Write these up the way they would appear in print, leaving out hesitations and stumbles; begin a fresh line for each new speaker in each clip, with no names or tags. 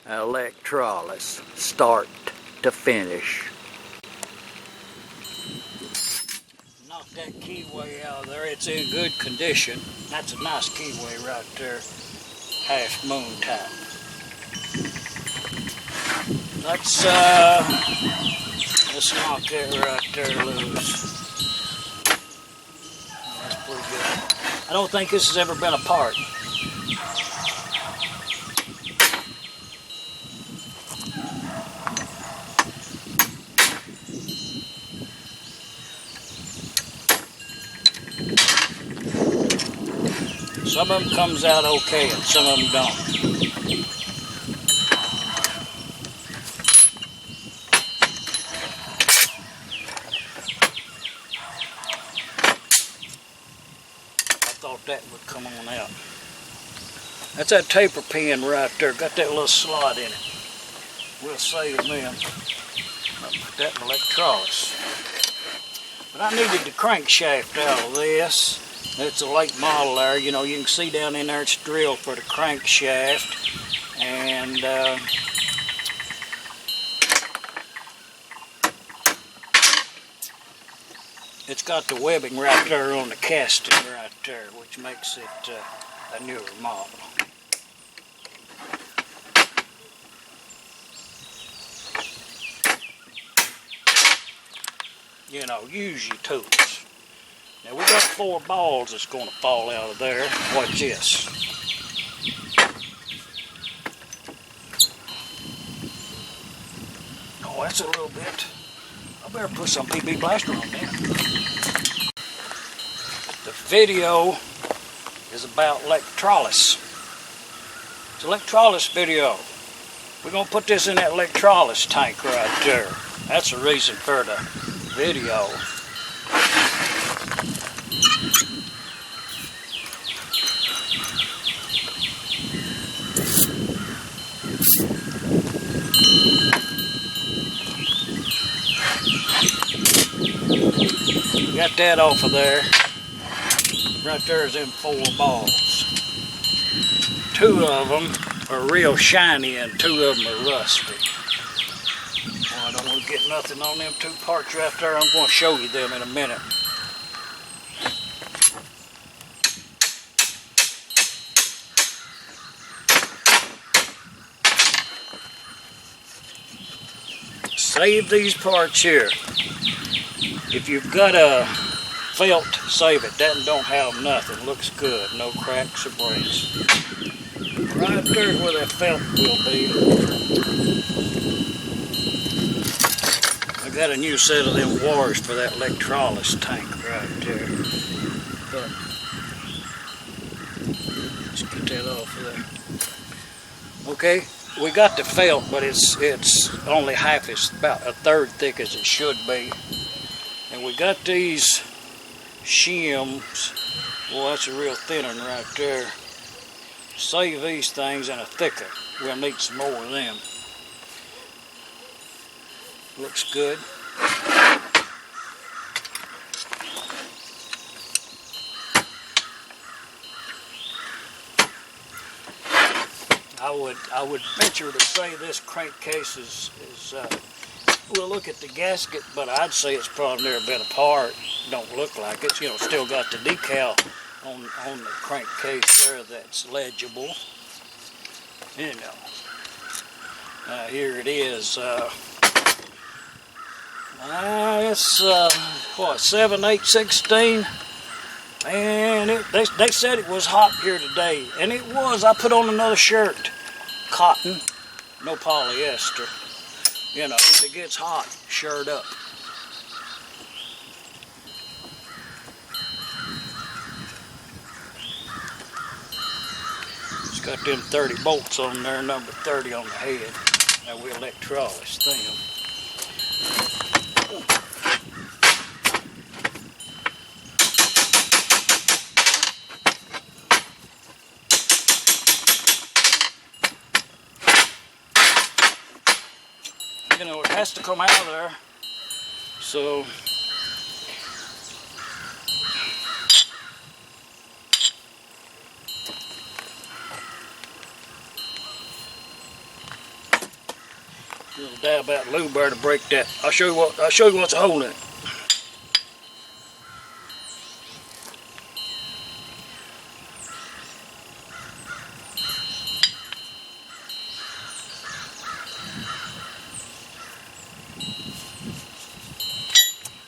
electrolysis, start to finish. Knock that keyway out of there. It's in good condition. That's a nice keyway right there. Half moon type. Let's knock that right there loose. That's pretty good. I don't think this has ever been apart. Some of them comes out okay and some of them don't. That would come on out. That's that taper pin right there. Got that little slot in it. We'll save them. I'll put that in electrolysis. But I needed the crankshaft out of this. It's a late model there. You know, you can see down in there it's drilled for the crankshaft. And it's got the webbing right there on the casting right there, which makes it a newer model. You know, use your tools. Now we got 4 balls that's going to fall out of there. Watch this. Oh, that's a little bit. I better put some PB blaster on that. The video is about electrolysis. It's an electrolysis video. We're going to put this in that electrolysis tank right there. That's the reason for the video. Got that off of there. Right there is them 4 balls. 2 of them are real shiny and 2 of them are rusty. Well, I don't want to get nothing on them 2 parts right there. I'm going to show you them in a minute. Save these parts here. If you've got a felt, save it. That don't have nothing. Looks good. No cracks or breaks. Right there's where that felt will be. I got a new set of them wires for that electrolysis tank right there. But let's get that off of there. Okay, we got the felt, but it's only half. It's about 1/3 thick as it should be. And we got these shims. Well, that's a real thin one right there. Save these things in a thicker. We'll need some more of them. Looks good. I would venture to say this crankcase is we'll look at the gasket, but I'd say it's probably never been apart. Don't look like it. You know, still got the decal on the crankcase there that's legible. You know. Here it is. It's what, 7/8/16, and they said it was hot here today, and it was. I put on another shirt, cotton, no polyester. You know, when it gets hot, shirt up. It's got them 30 bolts on there, number 30 on the head. Now we electrolysis them. You know, it has to come out of there. So Little dab out lube there to break that. I'll show you what's holding it.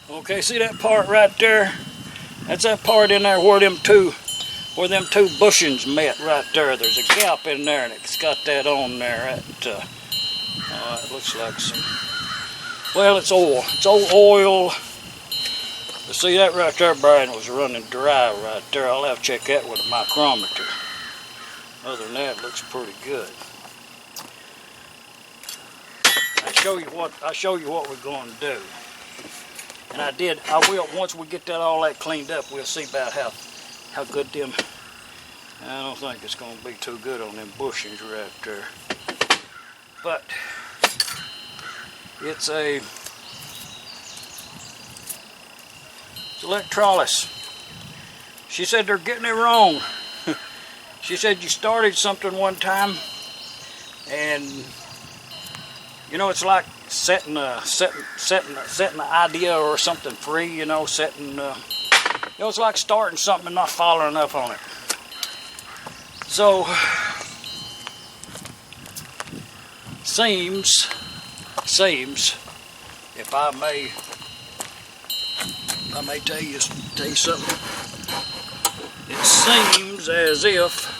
Okay, see that part right there? That's that part in there where them two bushings met right there. There's a gap in there, and it's got that on there. It looks like some. Well, it's oil. It's old oil. But see that right there, Brian, was running dry right there. I'll have to check that with a micrometer. Other than that, it looks pretty good. I'll show you what we're going to do. And I will, once we get all that cleaned up, we'll see about how good them, I don't think it's going to be too good on them bushings right there. But, it's electrolysis. She said they're getting it wrong. She said you started something one time, and you know, it's like setting the idea or something free, you know, it's like starting something and not following up on it. So, seems, if I may tell you something, it seems as if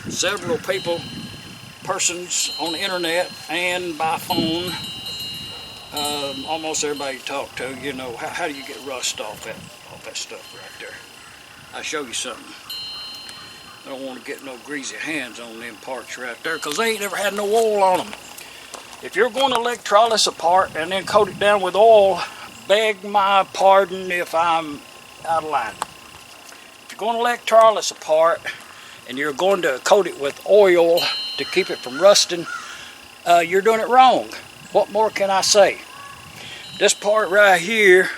several persons on the internet and by phone, almost everybody you talk to, you know, how do you get rust off that stuff right there? I'll show you something. I don't want to get no greasy hands on them parts right there, because they ain't never had no oil on them. If you're going to electrolysis a part and then coat it down with oil, beg my pardon if I'm out of line. If you're going to electrolysis a part and you're going to coat it with oil to keep it from rusting, you're doing it wrong. What more can I say? This part right here,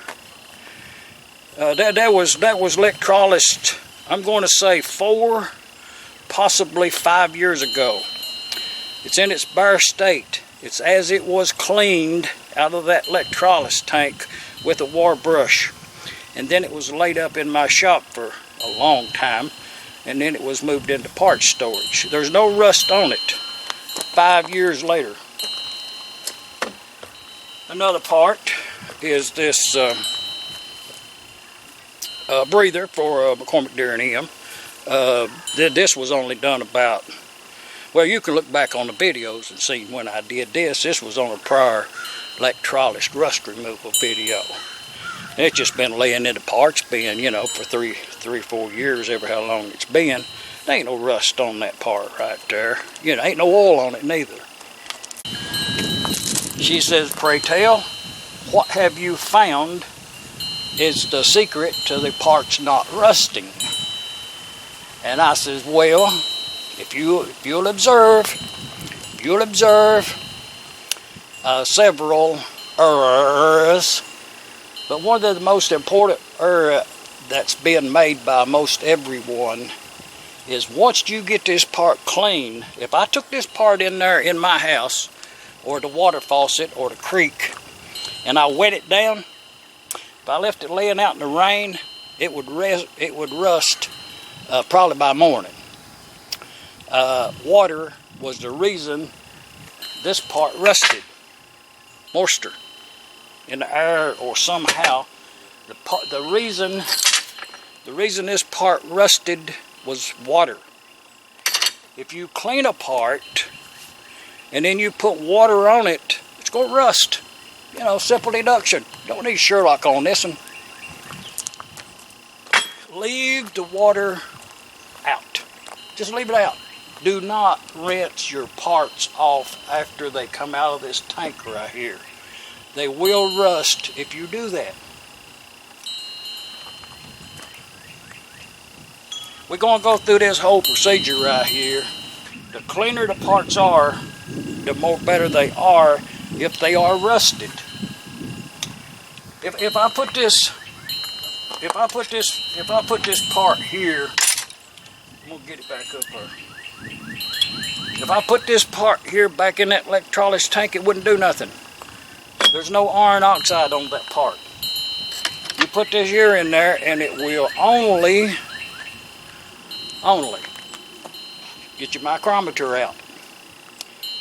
that was electrolysed, I'm going to say 4, possibly 5 years ago. It's in its bare state. It's as it was cleaned out of that electrolysis tank with a water brush. And then it was laid up in my shop for a long time. And then it was moved into parts storage. There's no rust on it 5 years later. Another part is this breather for McCormick Deere and M. This was only done about, well, you can look back on the videos and see when I did this. This was on a prior electrolysis-rust-removal video. It's just been laying into parts, being, you know, for 3 or 4 years, ever how long it's been. There ain't no rust on that part right there. You know, ain't no oil on it neither. She says, pray tell, what have you found is the secret to the parts not rusting? And I says, well, if you'll observe several errors, but one of the most important errors that's being made by most everyone is once you get this part clean. If I took this part in there in my house, or the water faucet, or the creek, and I wet it down, if I left it laying out in the rain, it would rust probably by morning. Water was the reason this part rusted. Moisture in the air, or somehow the reason this part rusted was water. If you clean a part and then you put water on it, it's going to rust. You know, simple deduction. Don't need Sherlock on this one. Leave the water out. Just leave it out. Do not rinse your parts off after they come out of this tank right here. They will rust if you do that. We're going to go through this whole procedure right here. The cleaner the parts are, the more better they are if they are rusted. If I put this part here, I'm gonna get it back up there. If I put this part here back in that electrolysis tank, it wouldn't do nothing. There's no iron oxide on that part. You put this here in there and it will only get your micrometer out.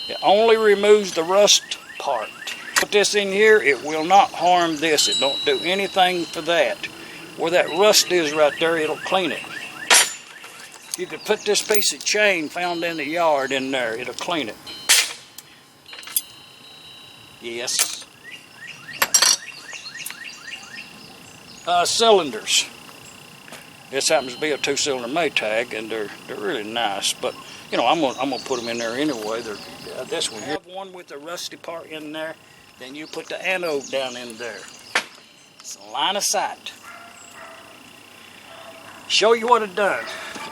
It only removes the rust part. Put this in here, it will not harm this. It don't do anything for that. Where that rust is right there, it'll clean it. You could put this piece of chain found in the yard in there. It'll clean it. Yes. Cylinders. This happens to be a 2-cylinder Maytag, and they're really nice. But you know, I'm gonna put them in there anyway. This one here. Have one with the rusty part in there. Then you put the anode down in there. It's a line of sight. Show you what I've done.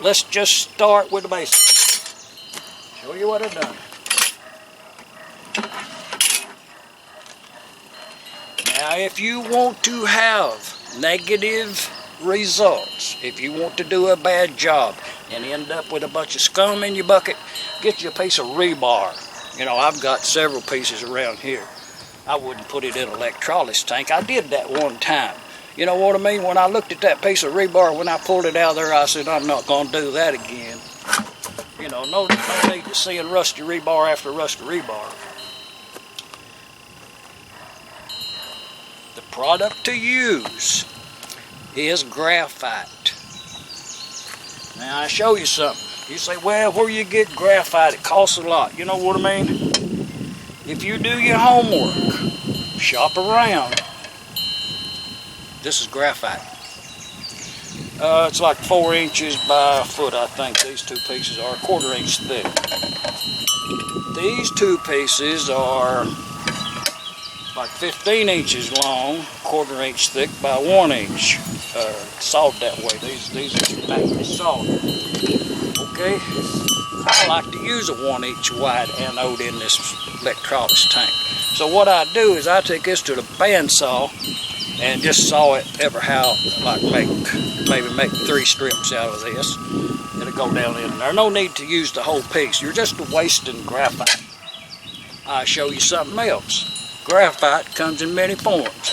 Let's just start with the basics. Show you what I've done. Now, if you want to have negative results, if you want to do a bad job and end up with a bunch of scum in your bucket, get you a piece of rebar. You know, I've got several pieces around here. I wouldn't put it in an electrolysis tank. I did that one time. You know what I mean? When I looked at that piece of rebar, when I pulled it out of there, I said, I'm not going to do that again. You know, no need to seeing rusty rebar after rusty rebar. The product to use is graphite. Now, I show you something. You say, well, where you get graphite? It costs a lot. You know what I mean? If you do your homework, shop around. This is graphite. It's like 4 inches by a foot, I think. These two pieces are 1/4 inch thick. These two pieces are like 15 inches long, 1/4 inch thick by 1 inch. Sawed that way. These are magnet sawed. Okay. I like to use a 1 inch wide anode in this electrolysis tank. So what I do is I take this to the bandsaw and just saw it ever how, like maybe make 3 strips out of this. It'll go down in there. No need to use the whole piece. You're just wasting graphite. I'll show you something else. Graphite comes in many forms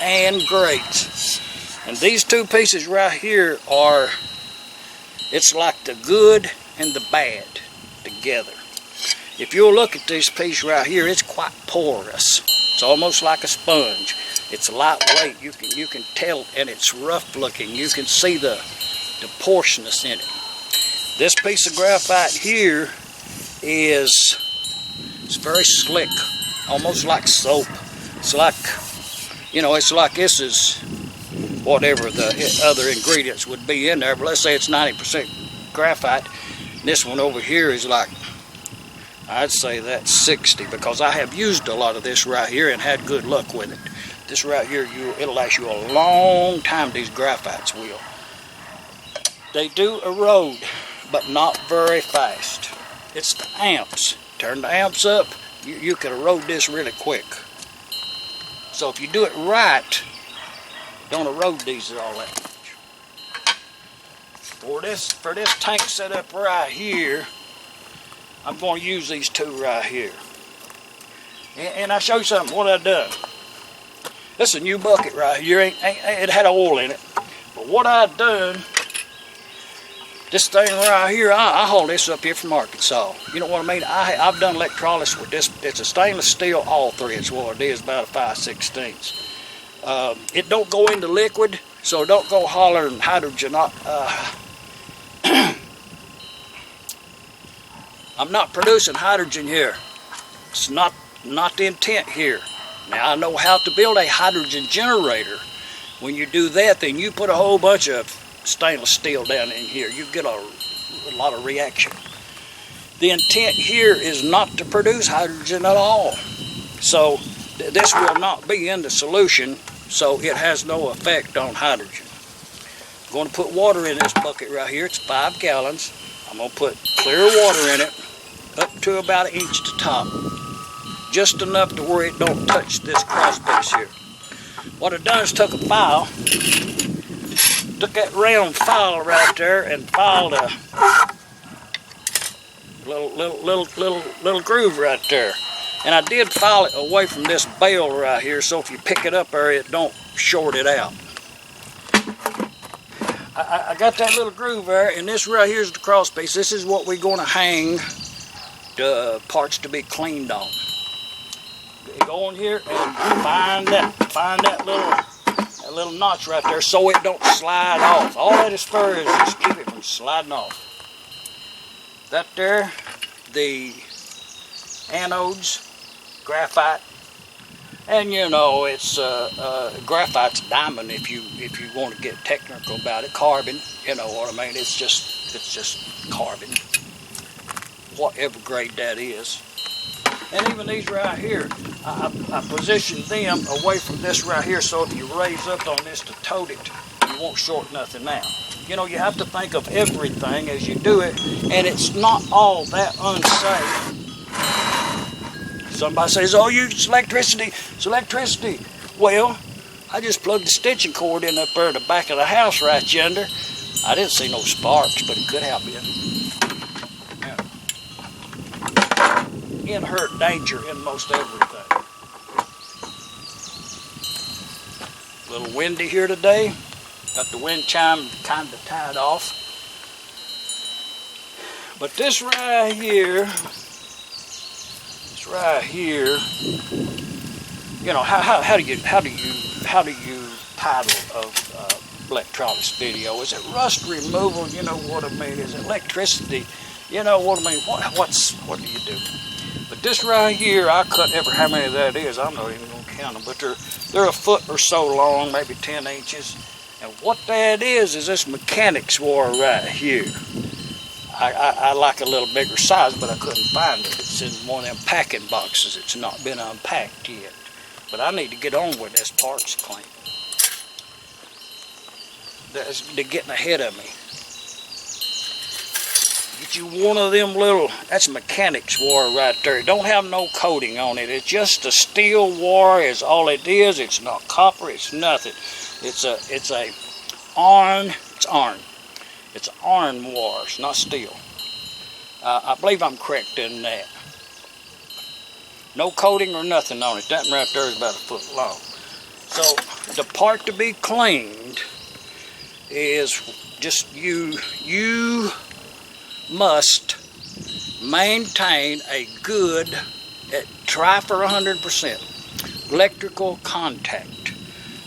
and grades. And these two pieces right here are, it's like the good and the bad together. If you'll look at this piece right here, it's quite porous. It's almost like a sponge. It's lightweight. You can tell, and it's rough looking. You can see the porousness in it. This piece of graphite here it's very slick, almost like soap. It's like, you know, it's like this is whatever the other ingredients would be in there. But let's say it's 90% graphite. This one over here is like, I'd say that's 60, because I have used a lot of this right here and had good luck with it. This right here, it'll last you a long time, these graphites will. They do erode, but not very fast. It's the amps. Turn the amps up, you can erode this really quick. So if you do it right, don't erode these all that much. For this tank setup right here, I'm going to use these two right here. And I'll show you something, what I've done. This is a new bucket right here. It had oil in it. But what I've done, this thing right here, I haul this up here from Arkansas. You know what I mean? I've done electrolysis with this. It's a stainless steel all-thread. It's what it is, about a 5/16. It don't go into liquid, so don't go hollering hydrogen. I'm not producing hydrogen here. It's not the intent here. Now I know how to build a hydrogen generator. When you do that, then you put a whole bunch of stainless steel down in here. You get a lot of reaction. The intent here is not to produce hydrogen at all. So this will not be in the solution, so it has no effect on hydrogen. I'm going to put water in this bucket right here. It's 5 gallons. I'm going to put clear water in it up to about 1 inch to top. Just enough to where it don't touch this cross piece here. What I've done is took a file, took that round file right there and filed a little groove right there. And I did file it away from this bale right here, so if you pick it up there, it don't short it out. I got that little groove there, and this right here is the cross piece. This is what we're going to hang the parts to be cleaned on. Go in here and find that little notch right there, so it don't slide off. All that is for is just keep it from sliding off. That there, the anodes, graphite, and you know it's graphite's diamond if you want to get technical about it. Carbon, you know what I mean. It's just carbon, whatever grade that is. And even these right here, I positioned them away from this right here, so if you raise up on this to tote it, you won't short nothing out. You know, you have to think of everything as you do it, and it's not all that unsafe. Somebody says, oh, it's electricity, it's electricity. Well, I just plugged the stitching cord in up there in the back of the house right yonder. I didn't see no sparks, but it could have been. Inherent danger in most everything. A little windy here today. Got the wind chime kind of tied off. But this right here, you know, how do you title of electrolysis video? Is it rust removal? You know what I mean? Is it electricity? You know what I mean? What do you do? But this right here, I cut how many that is. I'm not even gonna count them, but they're a foot or so long, maybe 10 inches. And what that is this mechanics wire right here. I like a little bigger size, but I couldn't find it. It's in one of them packing boxes. It's not been unpacked yet. But I need to get on with this parts clean. They're getting ahead of me. Get you one of them that's mechanics wire right there. It don't have no coating on it. It's just a steel wire is all it is. It's not copper, it's nothing. It's iron wire, it's not steel. I believe I'm correct in that. No coating or nothing on it. That right there is about a foot long. So the part to be cleaned is just you must maintain a good, try for 100% electrical contact.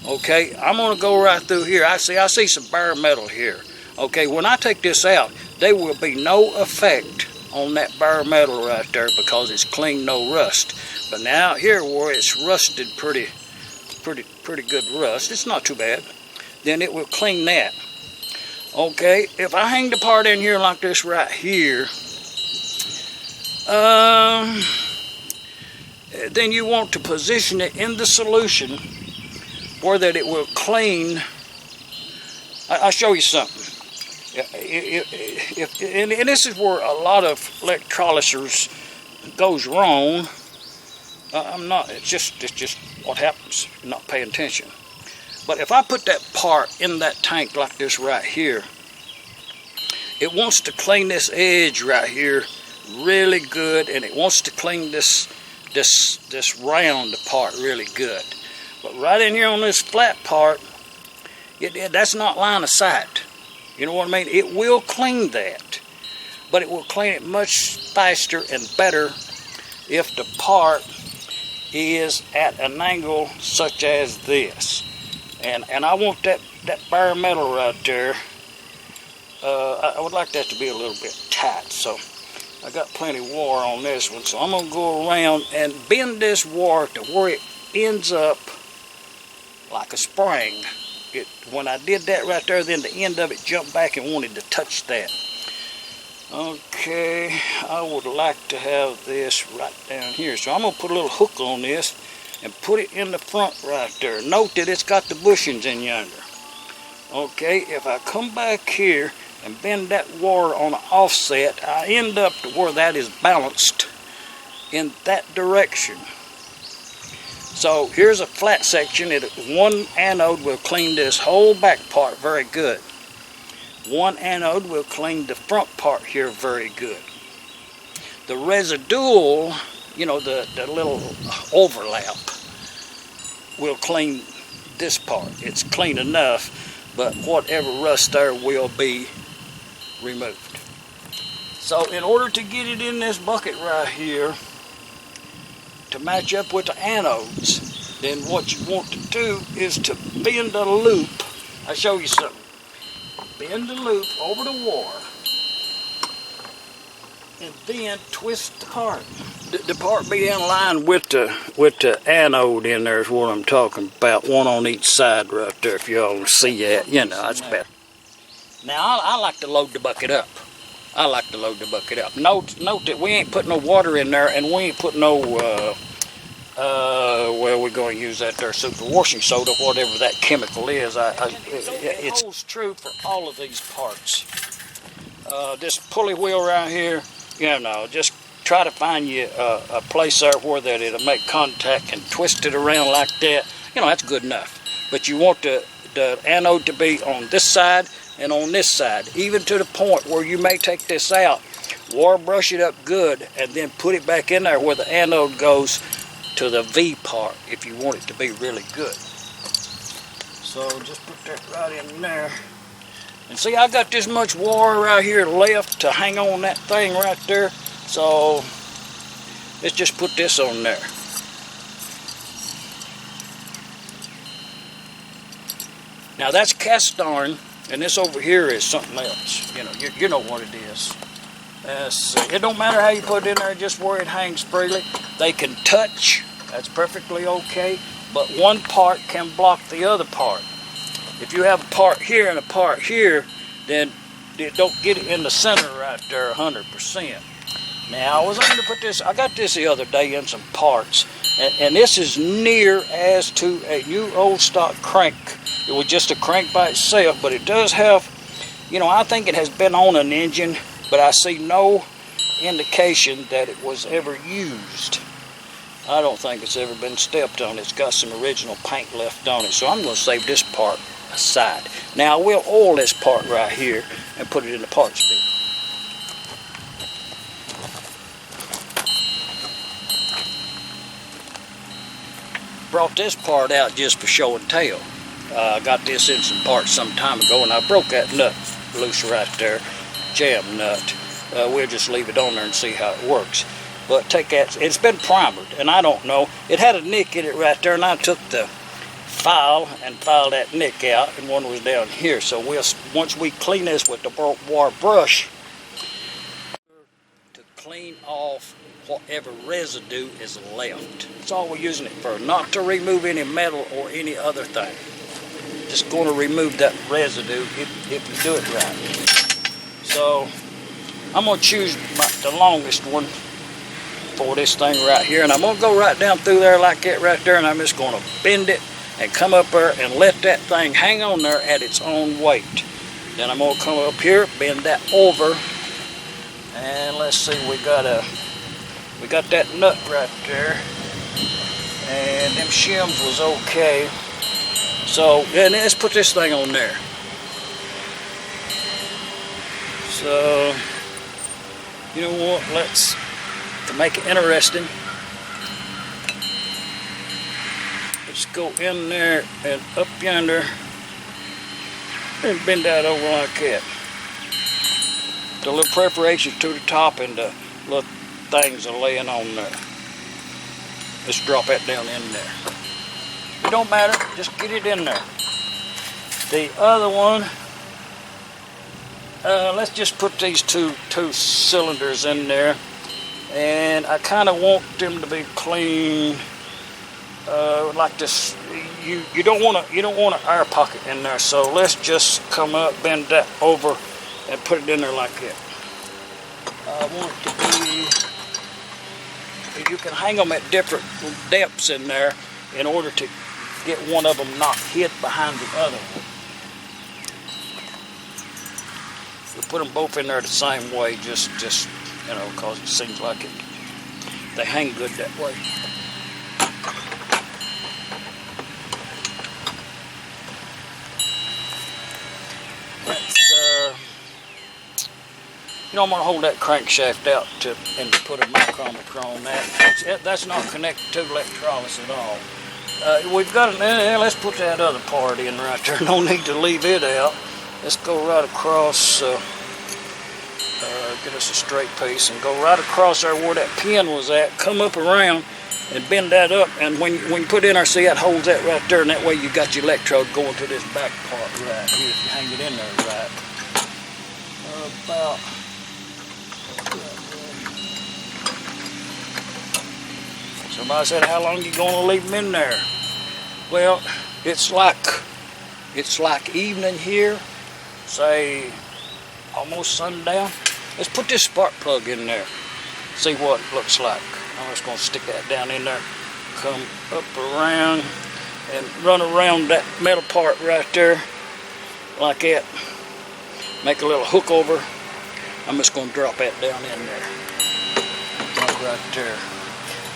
Okay, I'm gonna go right through here. I see some bare metal here. Okay, when I take this out, there will be no effect on that bare metal right there because it's clean, no rust. But now here where it's rusted pretty good rust, it's not too bad, then it will clean that. Okay, if I hang the part in here like this right here, then you want to position it in the solution where that it will clean. I'll show you something. And this is where a lot of electrolysers goes wrong. It's just what happens. You're not paying attention. But if I put that part in that tank like this right here, it wants to clean this edge right here really good, and it wants to clean this round part really good. But right in here on this flat part, that's not line of sight. You know what I mean? It will clean that, but it will clean it much faster and better if the part is at an angle such as this. And I want that bare metal right there. I would like that to be a little bit tight. So I got plenty of wire on this one. So I'm going to go around and bend this wire to where it ends up like a spring. When I did that right there, then the end of it jumped back and wanted to touch that. Okay, I would like to have this right down here. So I'm going to put a little hook on this and put it in the front right there. Note that it's got the bushings in yonder. Okay, if I come back here and bend that wire on an offset, I end up to where that is balanced in that direction. So here's a flat section. One anode will clean this whole back part very good. One anode will clean the front part here very good. The residual, you know, the little overlap will clean this part. It's clean enough, but whatever rust there will be removed. So in order to get it in this bucket right here to match up with the anodes, then what you want to do is to bend the loop. I'll show you something. Bend the loop over the wire and then twist the part. The part be in line with the anode in there is what I'm talking about. One on each side right there, if you all see that. You know, that's better. Now, I like to load the bucket up. Note that we ain't putting no water in there, and we ain't putting no, well, we're going to use that there super washing soda, whatever that chemical is. It holds true for all of these parts. This pulley wheel right here, you know, just try to find you a place there where that it'll make contact and twist it around like that. You know, that's good enough. But you want the anode to be on this side and on this side, even to the point where you may take this out, water brush it up good, and then put it back in there where the anode goes to the V part if you want it to be really good. So just put that right in there. And see, I got this much water right here left to hang on that thing right there. So let's just put this on there. Now that's cast iron, and this over here is something else. You know, you know what it is. It don't matter how you put it in there, just where it hangs freely. They can touch, that's perfectly okay, but one part can block the other part. If you have a part here and a part here, then it don't get it in the center right there 100%. Now, I was going to put this, I got this the other day in some parts, and this is near as to a new old stock crank. It was just a crank by itself, but it does have, you know, I think it has been on an engine, but I see no indication that it was ever used. I don't think it's ever been stepped on. It's got some original paint left on it, so I'm going to save this part aside. Now, I will oil this part right here and put it in the parts bin. Brought this part out just for show and tell. I got this in some parts some time ago, and I broke that nut loose right there, jam nut. We'll just leave it on there and see how it works. But take that, it's been primered, and I don't know, it had a nick in it right there, and I took the file and filed that nick out, and one was down here. So once we clean this with the wire brush, to clean off whatever residue is left. That's all we're using it for, not to remove any metal or any other thing. Just going to remove that residue if you do it right. So I'm going to choose the longest one for this thing right here, and I'm going to go right down through there like that right there, and I'm just going to bend it and come up there and let that thing hang on there at its own weight. Then I'm going to come up here, bend that over, and let's see, we got that nut right there, and them shims was okay. So then let's put this thing on there. So you know what, to make it interesting, let's go in there and up yonder and bend that over like that. The little preparation to the top and the little things are laying on there. Let's drop that down in there. It don't matter, just get it in there. The other one, let's just put these two cylinders in there, and I kind of want them to be clean, like this. You don't want an air pocket in there, so let's just come up, bend that over, and put it in there like that. I want it to be, you can hang them at different depths in there in order to get one of them not hid behind the other one. We put them both in there the same way, just you know, because it seems like they hang good that way. You know, I'm gonna hold that crankshaft out and put a micrometer on that. That's not connected to electrolysis at all. We've got, let's put that other part in right there. No need to leave it out. Let's go right across, get us a straight piece and go right across there where that pin was at. Come up around and bend that up. And when you put it in there, see that holds that right there. And that way you got your electrode going to this back part right here if you hang it in there right. About somebody said, how long you gonna leave them in there? Well, it's like evening here, say almost sundown. Let's put this spark plug in there, see what it looks like. I'm just gonna stick that down in there, come up around and run around that metal part right there like that. Make a little hook over. I'm just gonna drop that down in there. Right there.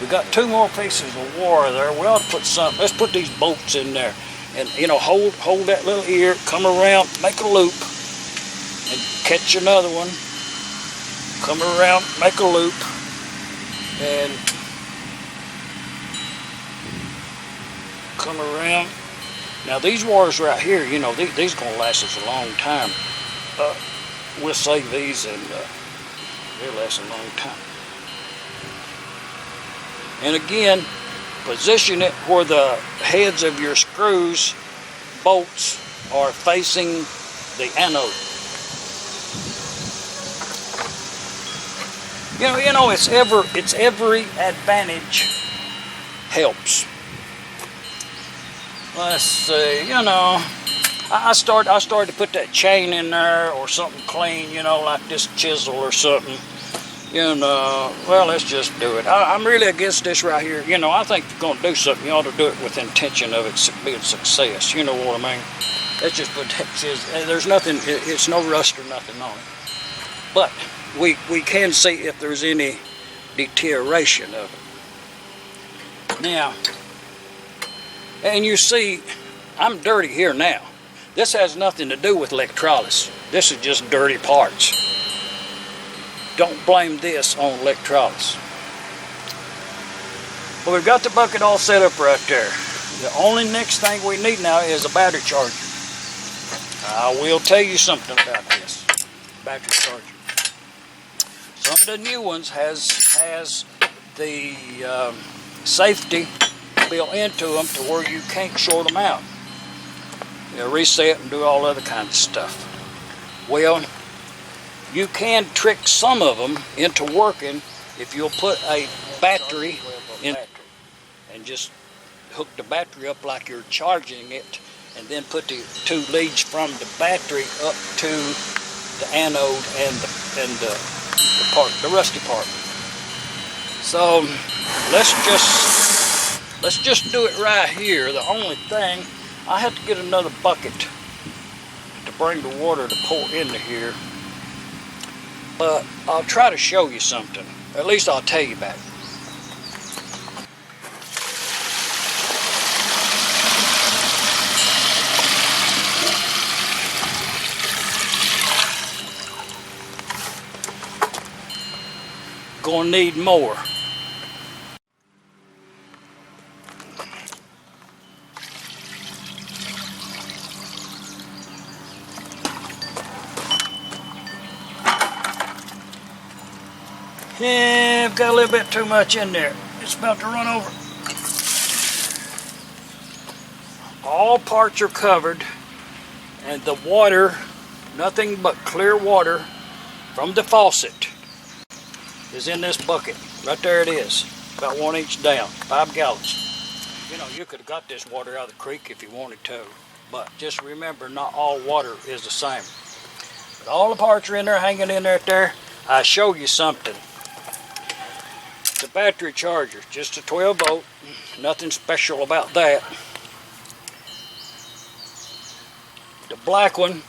We got 2 more pieces of wire there. We ought to put some. Let's put these bolts in there, and you know, hold that little ear. Come around, make a loop, and catch another one. Come around, make a loop, and come around. Now these wires right here, you know, these are gonna last us a long time. We'll save these, and they'll last a long time. And again, position it where the heads of your screws, bolts, are facing the anode. You know, it's every advantage helps. Let's see, you know, I started to put that chain in there or something clean, you know, like this chisel or something. You know, well, let's just do it. I'm really against this right here. You know, I think if you're going to do something, you ought to do it with intention of it being success. You know what I mean? Let's just put that chisel. There's nothing, it's no rust or nothing on it. But we can see if there's any deterioration of it. Now, and you see, I'm dirty here now. This has nothing to do with electrolysis. This is just dirty parts. Don't blame this on electrolysis. Well, we've got the bucket all set up right there. The only next thing we need now is a battery charger. I will tell you something about this battery charger. Some of the new ones has the safety built into them to where you can't short them out. They'll reset and do all other kinds of stuff. Well, you can trick some of them into working if you'll put a battery in and just hook the battery up like you're charging it, and then put the 2 leads from the battery up to the anode and the part, the rusty part. So let's just do it right here. The only thing, I have to get another bucket to bring the water to pour into here. But I'll try to show you something. At least I'll tell you about it. Gonna need more. Yeah, I've got a little bit too much in there. It's about to run over. All parts are covered, and the water, nothing but clear water from the faucet, is in this bucket. Right there it is. About 1 inch down, 5 gallons. You know, you could have got this water out of the creek if you wanted to, but just remember, not all water is the same. But all the parts are in there, hanging in there. I show you something. The battery charger, just a 12 volt, nothing special about that. The black one,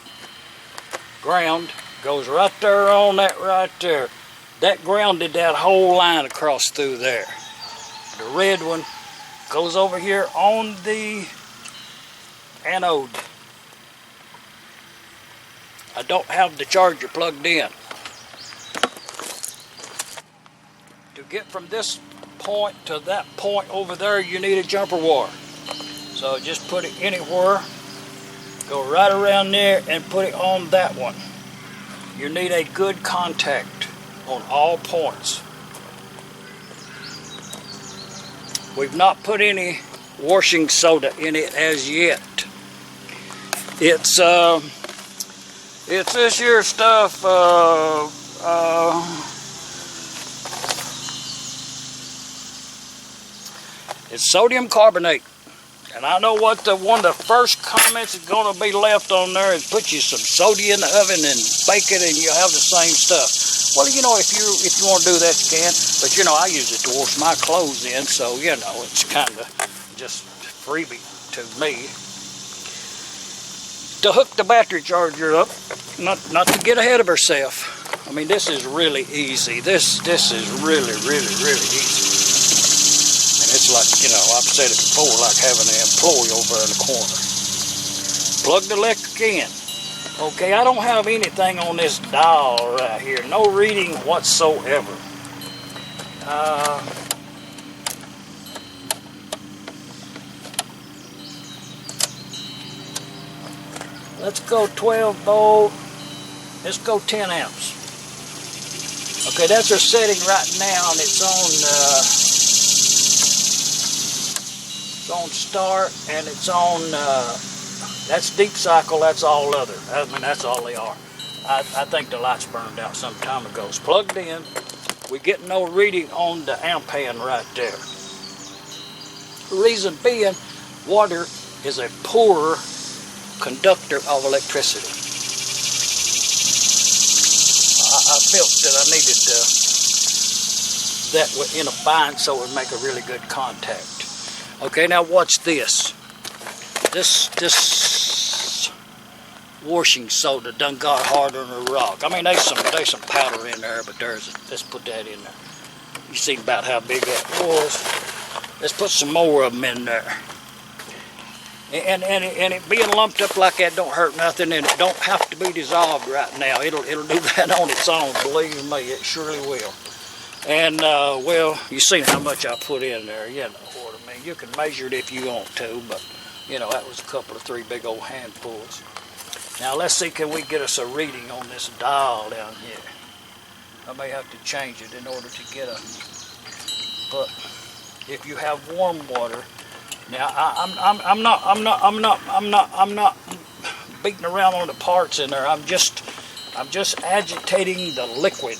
ground, goes right there on that right there. That grounded that whole line across through there. The red one goes over here on the anode. I don't have the charger plugged in. get from this point to that point over there, you need a jumper wire. So just put it anywhere, go right around there and put it on that one. You need a good contact on all points. We've not put any washing soda in it as yet. It's this here stuff, it's sodium carbonate. And I know what one of the first comments is going to be left on there is put you some soda in the oven and bake it and you'll have the same stuff. Well, you know, if you want to do that, you can. But, you know, I use it to wash my clothes in, so, you know, it's kind of just freebie to me. To hook the battery charger up, not to get ahead of herself. I mean, this is really easy. This is really easy. And it's like, you know, I've said it before, like having an employee over in the corner. Plug the electric in. Okay, I don't have anything on this dial right here. No reading whatsoever. Let's go 12 volt. Let's go 10 amps. Okay, that's our setting right now, and it's on start, and it's on, that's deep cycle, that's all other. I mean, that's all they are. I think the lights burned out some time ago. It's plugged in. We get no reading on the amp hand right there. The reason being, water is a poor conductor of electricity. I felt that I needed that in a bind so it would make a really good contact. Okay, now watch this. This washing soda done got harder than a rock. I mean, there's some powder in there, but let's put that in there. You see about how big that was. Let's put some more of them in there. And it being lumped up like that don't hurt nothing, and it don't have to be dissolved right now. It'll do that on its own, believe me, it surely will. And well, you seen how much I put in there, you know what I mean. You can measure it if you want to, but you know, that was a couple of 3 big old handfuls. Now let's see, can we get us a reading on this dial down here? I may have to change it in order to get a, but if you have warm water, now I'm not beating around on the parts in there. I'm just agitating the liquid.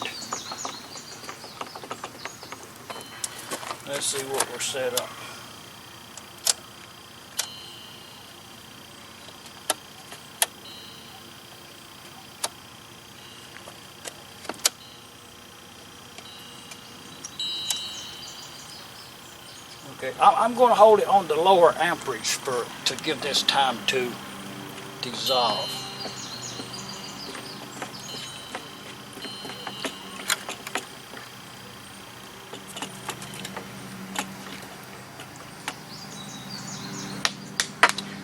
Let's see what we're set up. Okay, I'm going to hold it on the lower amperage to give this time to dissolve.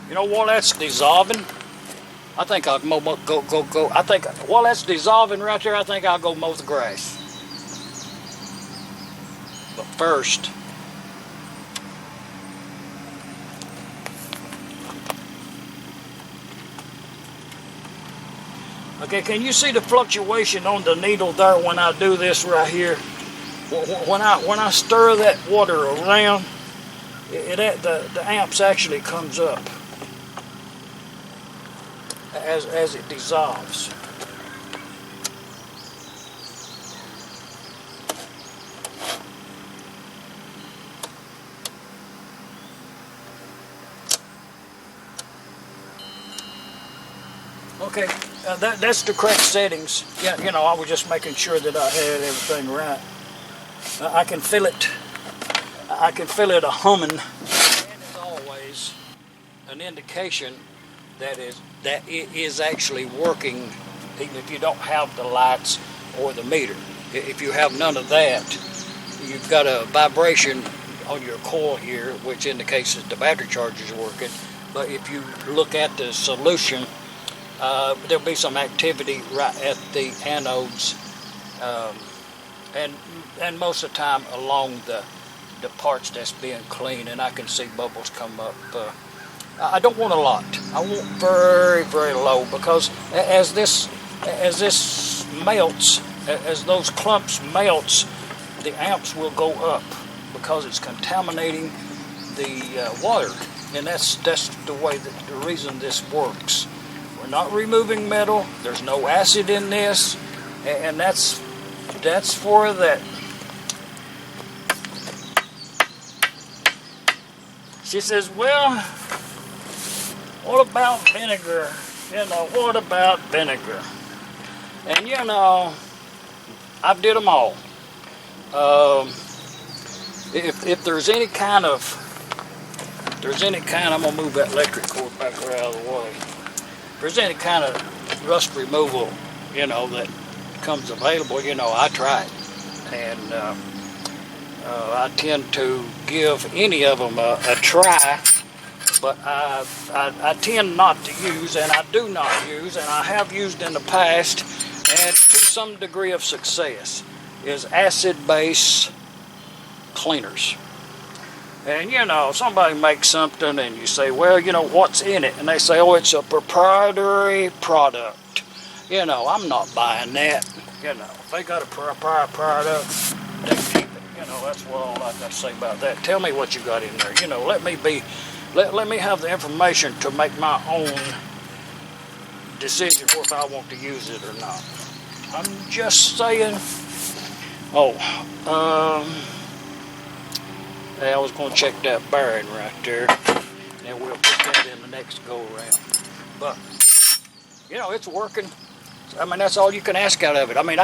You know, while that's dissolving, I think I'll go. I think while that's dissolving right there, I think I'll go mow the grass. But first, okay, can you see the fluctuation on the needle there when I do this right here? When I stir that water around, the amps actually comes up as it dissolves. Okay, that's the correct settings. Yeah, you know, I was just making sure that I had everything right. I can feel it. I can feel it humming. And as always, an indication that it is actually working, even if you don't have the lights or the meter. If you have none of that, you've got a vibration on your coil here, which indicates that the battery charger is working. But if you look at the solution, there'll be some activity right at the anodes and most of the time along the parts that's being cleaned, and I can see bubbles come up. I don't want a lot. I want very, very low, because as this melts, as those clumps melts, the amps will go up because it's contaminating the water, and that's the way the reason this works. We're not removing metal. There's no acid in this, and that's for that. She says, well, what about vinegar? What about vinegar? And I did them all. If there's any kind, I'm gonna move that electric cord back right out of the way. If there's any kind of rust removal, that comes available, I try it. And I tend to give any of them a try, but I tend not to use, and I do not use, and I have used in the past, and to some degree of success, is acid-base cleaners. And somebody makes something and you say, well, what's in it? And they say, oh, it's a proprietary product. I'm not buying that. If they got a proprietary product, they keep it. That's all I got to say about that. Tell me what you got in there. Let me have the information to make my own decision if I want to use it or not. I'm just saying. I was going to check that bearing right there, and we'll put that in the next go around. But it's working. I mean, that's all you can ask out of it. I mean,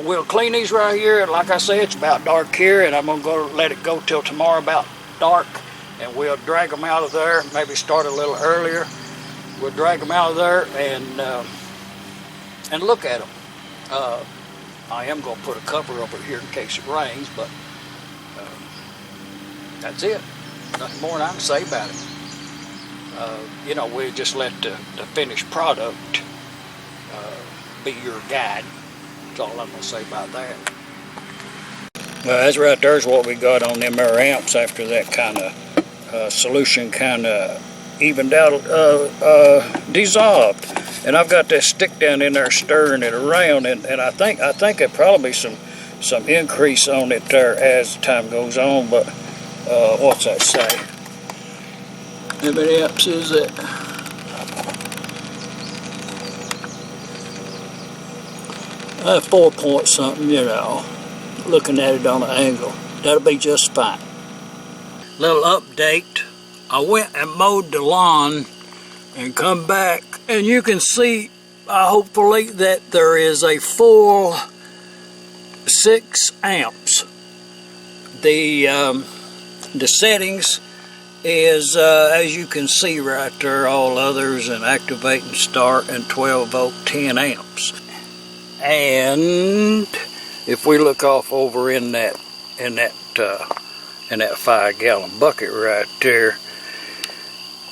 we'll clean these right here, and like I say, it's about dark here, and I'm going to let it go till tomorrow about dark, and we'll drag them out of there. Maybe start a little earlier. We'll drag them out of there and look at them. I am going to put a cover over here in case it rains, but that's it. Nothing more than I can say about it. We just let the finished product be your guide. That's all I'm going to say about that. Well, that's right there's what we got on them there amps after that kind of solution kind of evened out, dissolved. And I've got that stick down in there stirring it around, and I think there'll probably be some increase on it there as time goes on, but what's that say? How many amps is it? That's 4 point something, looking at it on an angle. That'll be just fine. Little update. I went and mowed the lawn and come back, and you can see, hopefully, that there is a full 6 amps. The settings is, as you can see right there, all others and activate and start, and 12 volt 10 amps. And if we look off over in that 5-gallon bucket right there,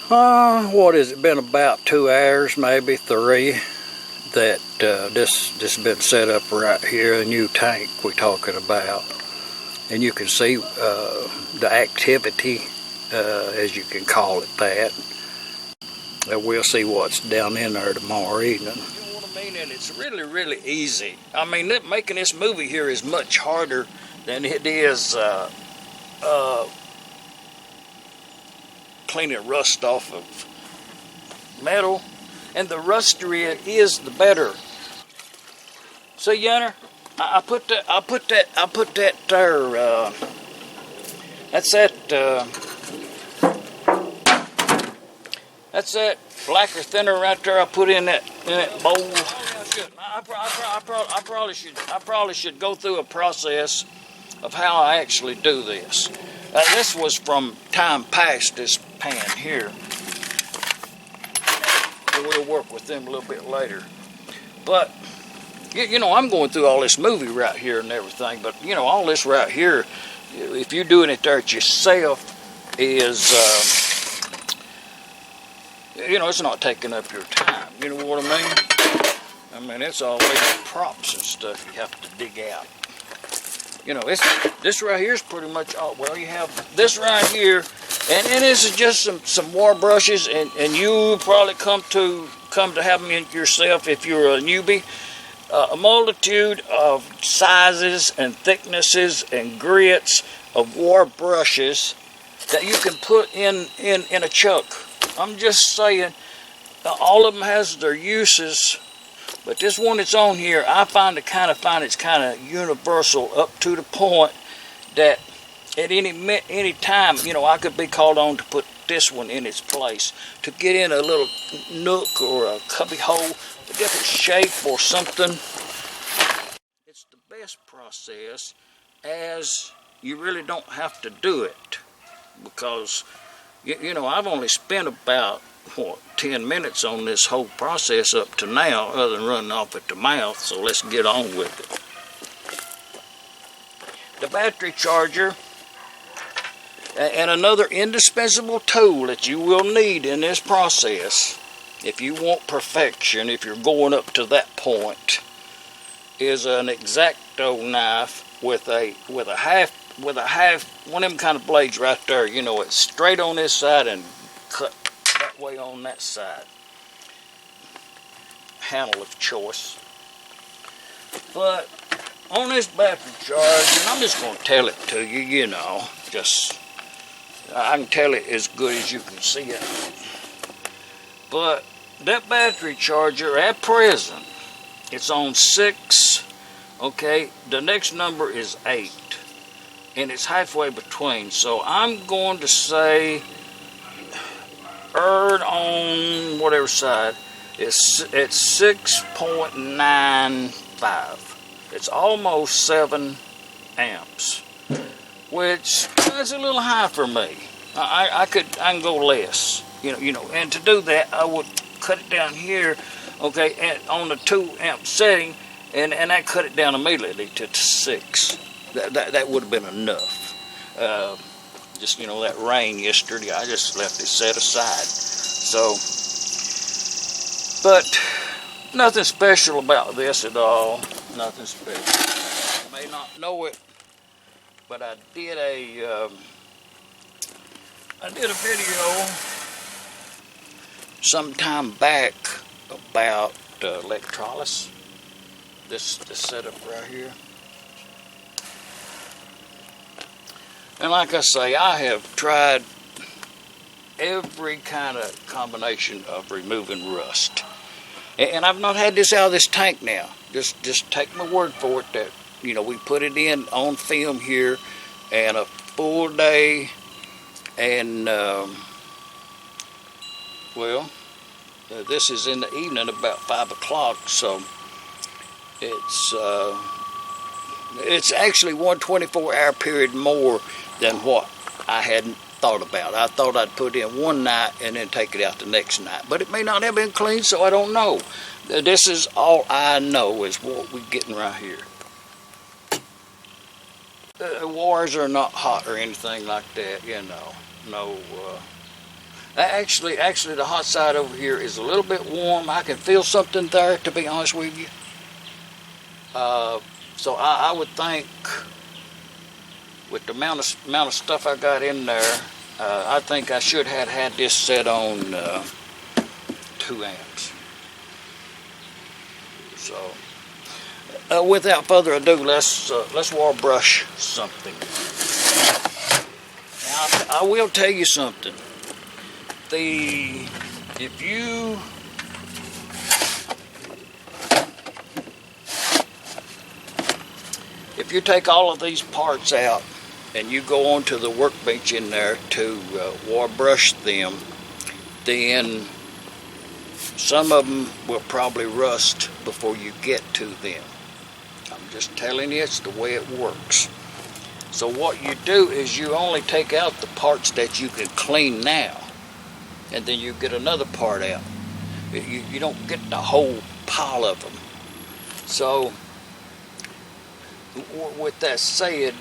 what has it been, about 2 hours, maybe 3, that this has been set up right here, a new tank we're talking about. And you can see the activity, as you can call it that. And we'll see what's down in there tomorrow evening. You know what I mean? And it's really, really easy. I mean, making this movie here is much harder than it is cleaning rust off of metal, and the rustier it is, the better. See, Yunner, I put that there. That's that blacker thinner right there. I put in that bowl. I probably should go through a process of how I actually do this. This was from time past, this pan here. And we'll work with them a little bit later. But, I'm going through all this movie right here and everything, but, all this right here, if you're doing it there yourself, is, it's not taking up your time. You know what I mean? I mean, it's all these props and stuff you have to dig out. You know, this right here is pretty much all. Well, you have this right here, and this is just some war brushes, and you probably come to have them yourself if you're a newbie. A multitude of sizes and thicknesses and grits of war brushes that you can put in a chuck. I'm just saying, all of them has their uses, but this one that's on here, I find it's kind of universal, up to the point that at any time, you know, I could be called on to put this one in its place, to get in a little nook or a cubby hole, a different shape or something. It's the best process, as you really don't have to do it, because you know, I've only spent about 10 minutes on this whole process up to now, other than running off at the mouth. So let's get on with it. The battery charger, and another indispensable tool that you will need in this process, if you want perfection, if you're going up to that point, is an X-Acto knife with a half one of them kind of blades right there. You know, it's straight on this side and cut that way on that side. Handle of choice. But on this battery charge, and I'm just going to tell it to you, you know, just I can tell it as good as you can see it. But that battery charger at present, it's on 6. Okay, the next number is 8, and it's halfway between. So I'm going to say on whatever side, it's 6.95. It's almost 7 amps, which is a little high for me. I can go less, you know. And to do that, I would cut it down here, okay, and on the 2 amp setting, and I cut it down immediately to 6. That would have been enough. Just, you know, that rain yesterday, I just left it set aside. So, but nothing special about this at all. Nothing special. You may not know it, but I did a video sometime back about electrolysis. This setup right here. And like I say, I have tried every kind of combination of removing rust. And I've not had this out of this tank now. Just take my word for it that, you know, we put it in on film here, and a full day, and well, this is in the evening about 5 o'clock, so it's actually 1 24-hour period more than what I hadn't thought about. I thought I'd put in one night and then take it out the next night, but it may not have been clean, so I don't know. This is all I know is what we're getting right here. The wires are not hot or anything like that, you know. No. Actually, the hot side over here is a little bit warm. I can feel something there, to be honest with you. So I would think, with the amount of stuff I got in there, I think I should have had this set on 2 amps. So, without further ado, let's wire brush something. Now, I will tell you something. If you take all of these parts out and you go onto the workbench in there to wire brush them, then some of them will probably rust before you get to them. I'm just telling you, it's the way it works. So what you do is you only take out the parts that you can clean now, and then you get another part out. You don't get the whole pile of them. So with that said,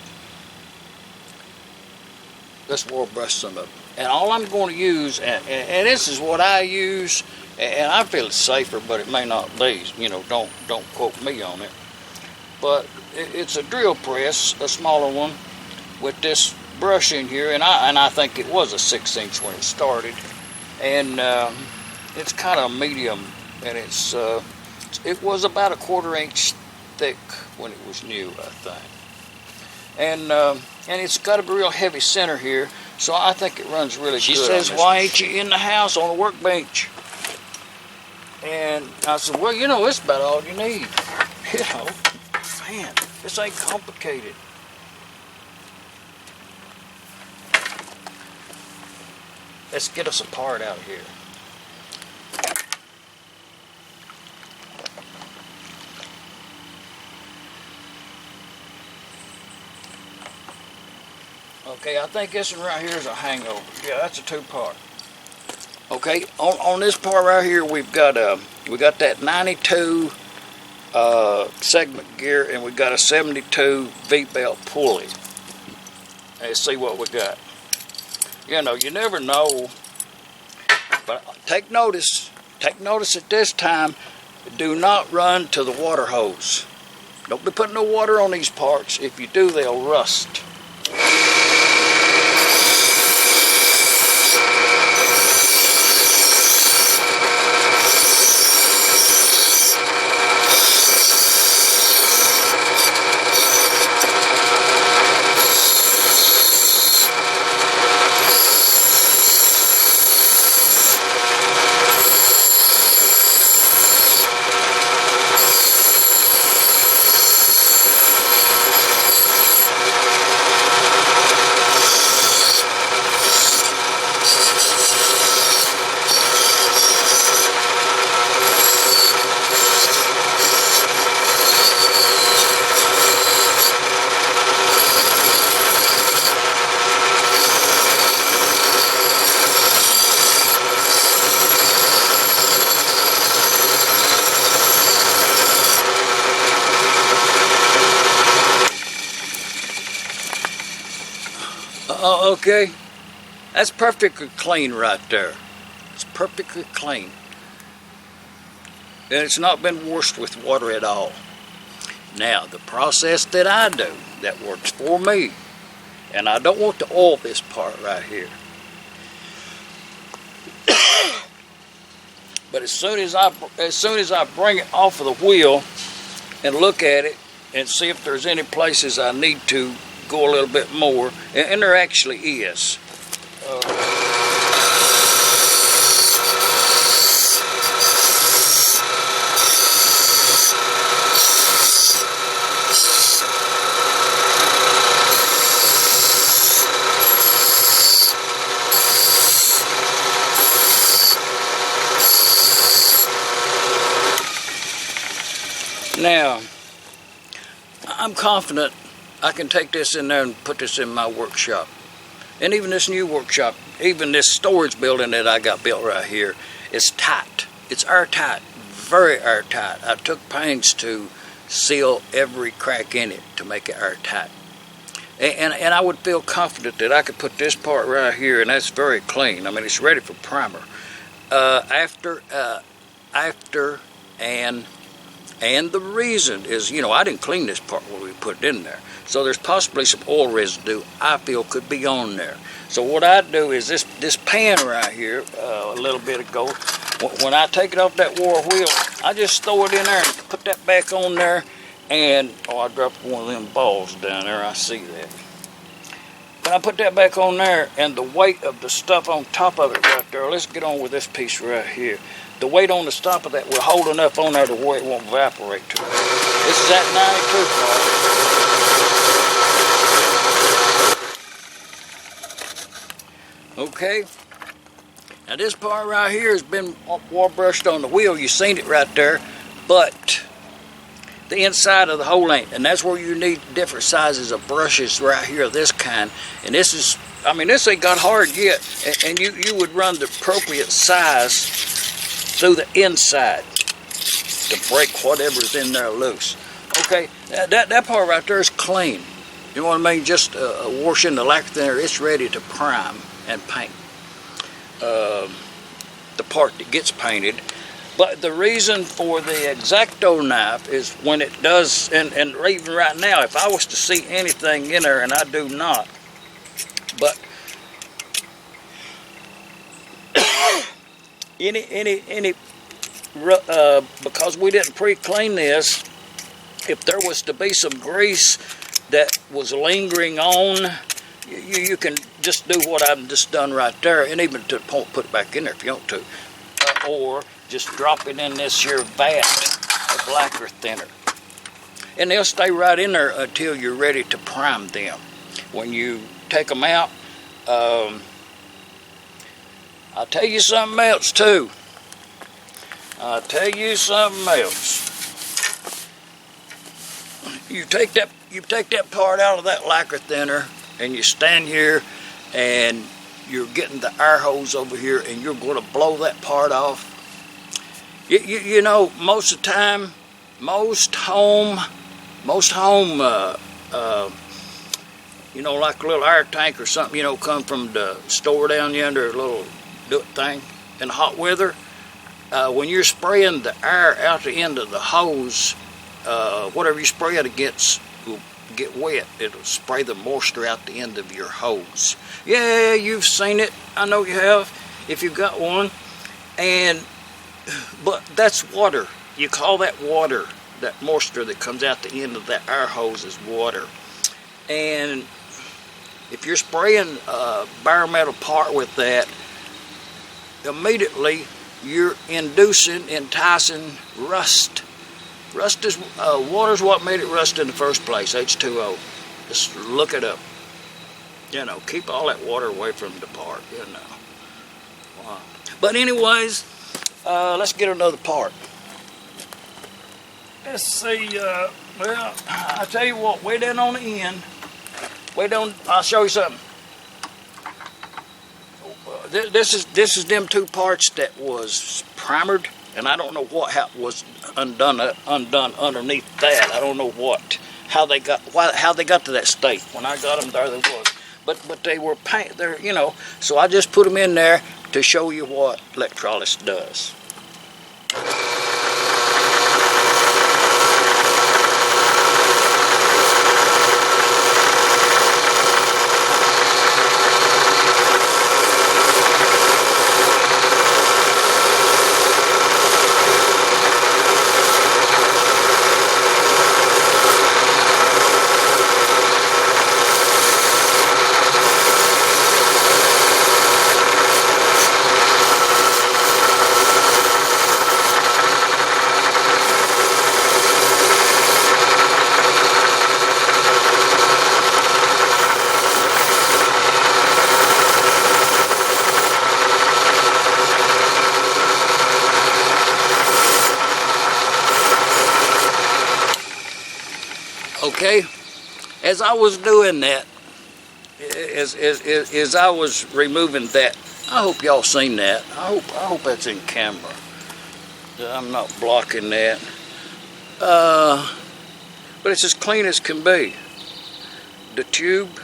let's wire brush some of them. And all I'm going to use, and this is what I use, And I feel it's safer, but it may not be. You know, don't quote me on it. But it's a drill press, a smaller one, with this brush in here, and I think it was a 6" when it started, and it's kind of medium, and it was about a 1/4 inch thick when it was new, I think, and it's got a real heavy center here, so I think it runs really good. She says, "Why ain't you in the house on a workbench?" And I said, "Well, you know, it's about all you need. You know, man, this ain't complicated." Let's get us a part out of here. Okay, I think this one right here is a hangover. Yeah, that's a 2-part. Okay, on this part right here, we got that 92 segment gear, and we got a 72 V-belt pulley. Let's see what we got. You know, you never know, but take notice at this time, do not run to the water hose. Don't be putting no water on these parts. If you do, they'll rust. Okay, that's perfectly clean right there. It's perfectly clean. And it's not been washed with water at all. Now, the process that I do, that works for me, and I don't want to oil this part right here. But as soon as I bring it off of the wheel and look at it and see if there's any places I need to go a little bit more, and there actually is. Now, I'm confident I can take this in there and put this in my workshop. And even this new workshop, even this storage building that I got built right here, is tight. It's airtight, very airtight. I took pains to seal every crack in it to make it airtight. And I would feel confident that I could put this part right here, and that's very clean. I mean, it's ready for primer. And the reason is, you know, I didn't clean this part when we put it in there. So there's possibly some oil residue I feel could be on there. So what I do is this pan right here, a little bit ago, when I take it off that war wheel, I just throw it in there and put that back on there. And, oh, I dropped one of them balls down there, I see that. But I put that back on there, and the weight of the stuff on top of it right there, let's get on with this piece right here. The weight on the top of that will hold enough on there to where it won't evaporate too much. This is that 92 part. Okay, now this part right here has been water brushed on the wheel. You've seen it right there, but the inside of the hole ain't, and that's where you need different sizes of brushes right here of this kind. And this is, I mean, this ain't got hard yet, and you would run the appropriate size through the inside to break whatever's in there loose. Okay, that part right there is clean. You know what I mean? Just washing the lacquer there, it's ready to prime and paint. The the part that gets painted. But the reason for the X-Acto knife is when it does, and even right now, if I was to see anything in there, and I do not, but because we didn't pre-clean this, if there was to be some grease that was lingering on, you can just do what I've just done right there, and even to the point, put it back in there if you want to, or just drop it in this here vat of lacquer thinner, and they'll stay right in there until you're ready to prime them. When you take them out, I'll tell you something else too. I'll tell you something else. You take that part out of that lacquer thinner, and you stand here, and you're getting the air hose over here, and you're going to blow that part off. You know, most of the time, most home, you know, like a little air tank or something, you know, come from the store down yonder, a little thing in the hot weather. When you're spraying the air out the end of the hose, whatever you spray it against will get wet. It'll spray the moisture out the end of your hose. Yeah, you've seen it. I know you have, if you've got one. But that's water. You call that water. That moisture that comes out the end of that air hose is water. And if you're spraying a bare-metal part with that, immediately you're enticing rust. Rust is, water's what made it rust in the first place, H2O. Just look it up. You know, keep all that water away from the part, you know. Wow. But anyways, let's get another part. Let's see, well, I tell you what, way down on the end, I'll show you something. This is them two parts that was primered, and I don't know what was undone underneath that. I don't know how they got to that state. When I got them there, they was, but they were paint there, you know. So I just put them in there to show you what electrolysis does. Okay, as I was doing that, as I was removing that, I hope y'all seen that. I hope that's in camera. I'm not blocking that. But it's as clean as can be. The tube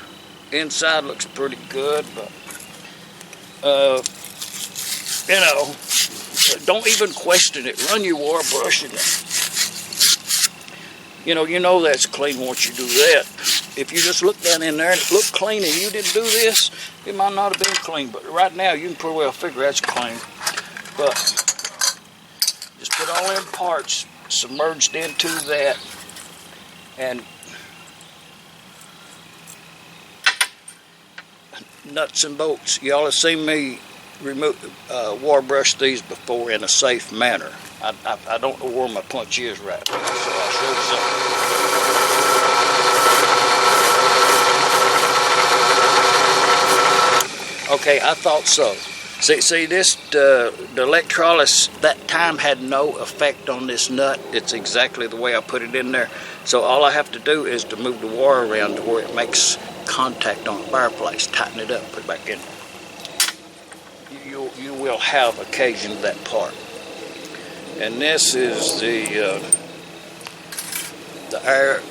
inside looks pretty good, but you know, don't even question it. Run your wire brush in it. You know that's clean once you do that. If you just look down in there and it looked clean and you didn't do this, it might not have been clean. But right now you can pretty well figure that's clean. But just put all them parts submerged into that, and nuts and bolts. Y'all have seen me remove wire brush these before in a safe manner. I don't know where my punch is right now, so I'll show you something. Okay, I thought so. See this, the electrolysis, that time had no effect on this nut. It's exactly the way I put it in there. So all I have to do is to move the wire around to where it makes contact on the fireplace, tighten it up, put it back in. You will have occasion of that part. And this is the air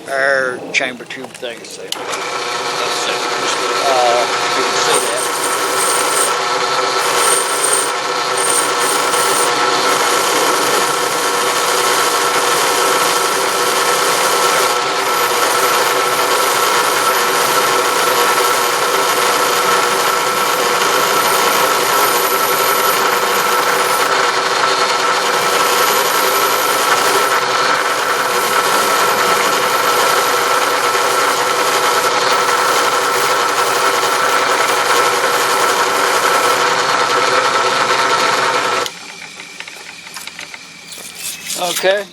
chamber tube thing. You can see that. Okay.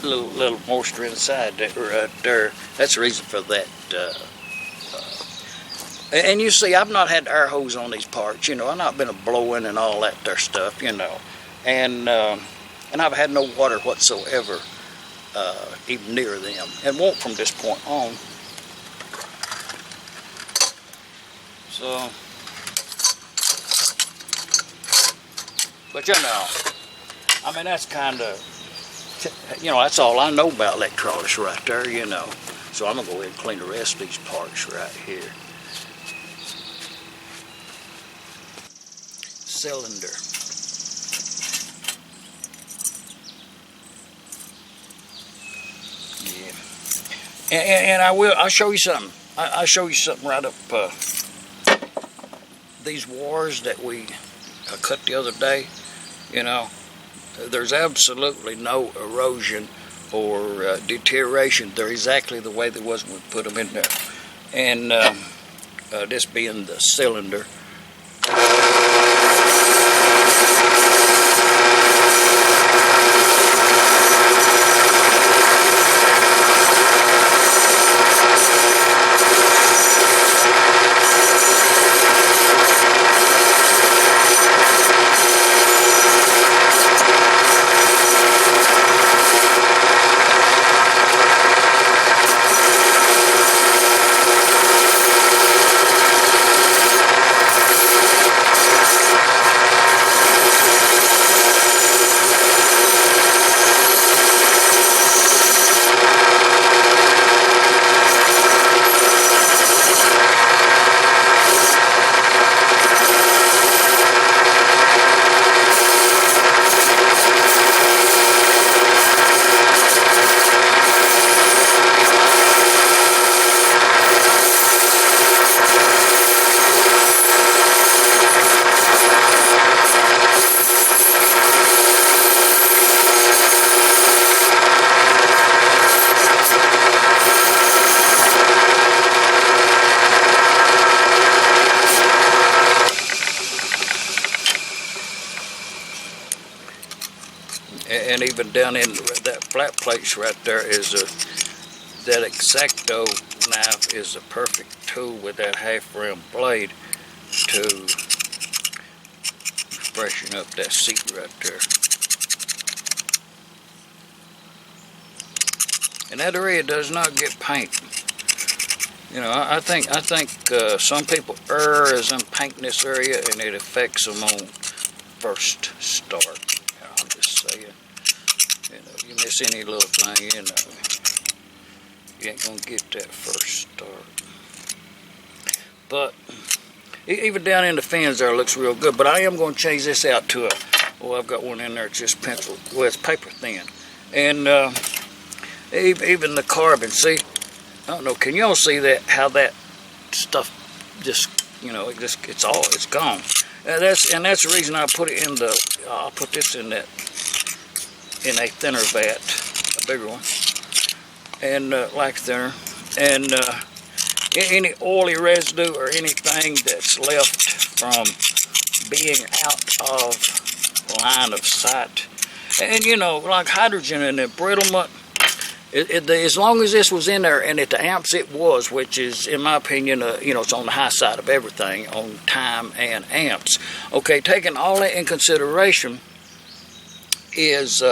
Little moisture inside that right there. That's the reason for that. And you see, I've not had air hose on these parts. You know, I've not been a blowing and all that there stuff. You know, and I've had no water whatsoever, even near them, and won't from this point on. So, but you know, I mean, that's kind of, you know, that's all I know about electrolysis right there. You know, so I'm gonna go ahead and clean the rest of these parts right here. Cylinder. Yeah. And I'll show you something. I'll show you something right up. These wires that we cut the other day, you know, there's absolutely no erosion or deterioration. They're exactly the way they was when we put them in there. And this being the cylinder. And even down in that flat place right there is that X-Acto knife is a perfect tool with that half rim blade to freshen up that seat right there. And that area does not get paint. You know, I think some people err as in painting this area, and it affects them on first start. I'm just saying. You know, you miss any little thing, you know, you ain't gonna get that first start. But even down in the fins there, it looks real good. But I am gonna change this out to a, oh, I've got one in there, it's just pencil, well, it's paper thin. And even the carbon, see, I don't know, can y'all see that, how that stuff just, you know, it's gone. And that's the reason I put it in the, I'll put this in that, in a thinner vat, a bigger one, and like thinner, and any oily residue or anything that's left from being out of line of sight, and you know, like hydrogen and embrittlement, as long as this was in there and at the amps it was, which is, in my opinion, you know, it's on the high side of everything on time and amps. Okay, taking all that in consideration, is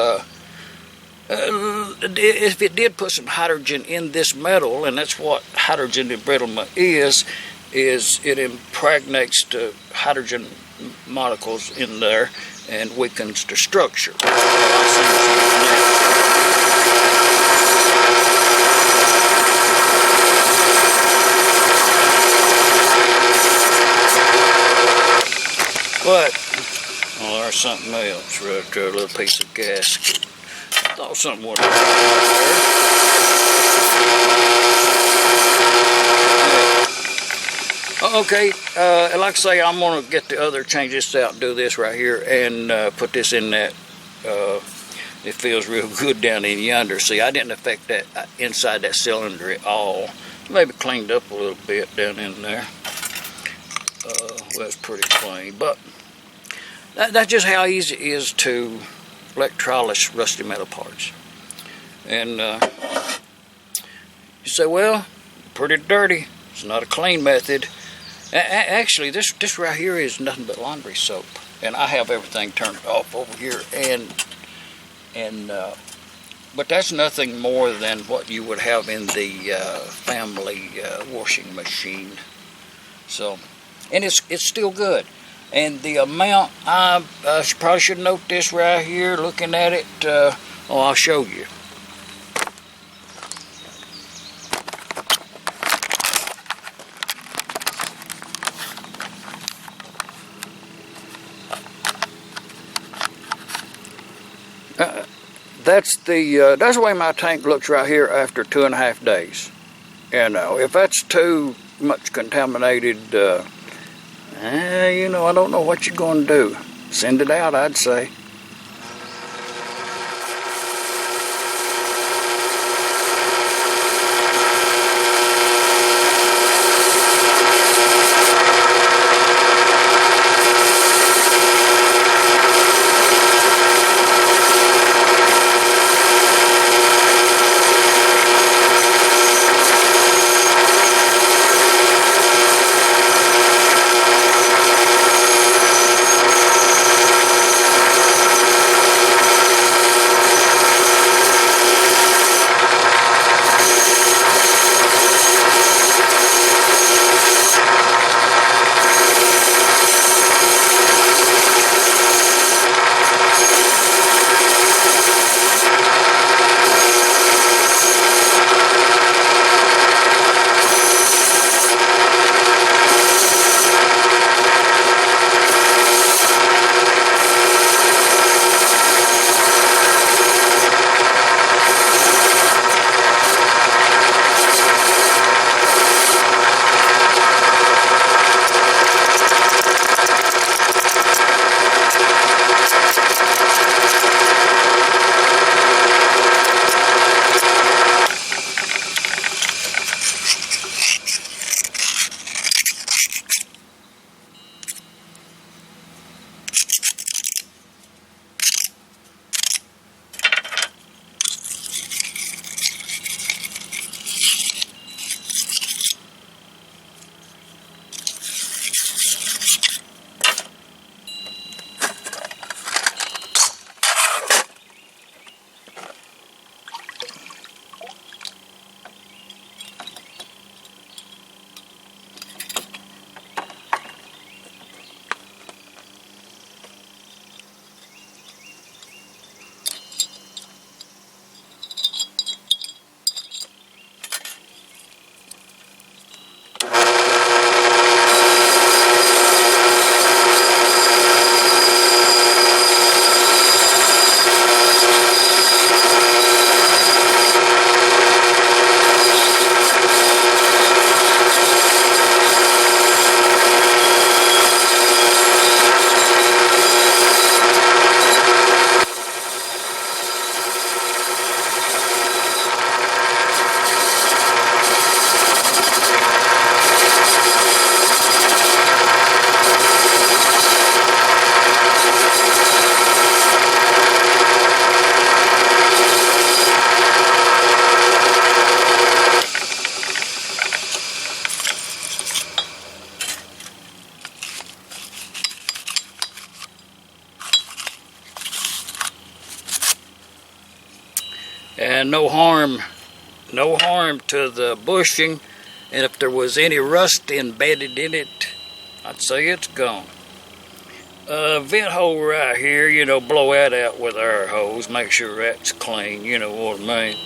if it did put some hydrogen in this metal, and that's what hydrogen embrittlement is it impregnates the hydrogen molecules in there and weakens the structure. But, well, there's something else right there, a little piece of gasket. I thought something would have there. Okay, like I say, I'm going to get the other, change this out and do this right here and put this in that. It feels real good down in yonder. See, I didn't affect that inside that cylinder at all. Maybe cleaned up a little bit down in there. Well, it's pretty clean, but That's just how easy it is to electrolysis rusty metal parts. And you say, well, pretty dirty. It's not a clean method. Actually, this right here is nothing but laundry soap, and I have everything turned off over here. But that's nothing more than what you would have in the family washing machine. So, and it's still good. And the amount, I probably should note this right here, looking at it. I'll show you. That's the way my tank looks right here after 2.5 days. You know, if that's too much contaminated, you know, I don't know what you're going to do. Send it out, I'd say. And no harm to the bushing, and if there was any rust embedded in it, I'd say it's gone. Vent hole right here, you know, blow that out with our hose, make sure that's clean, you know what I mean.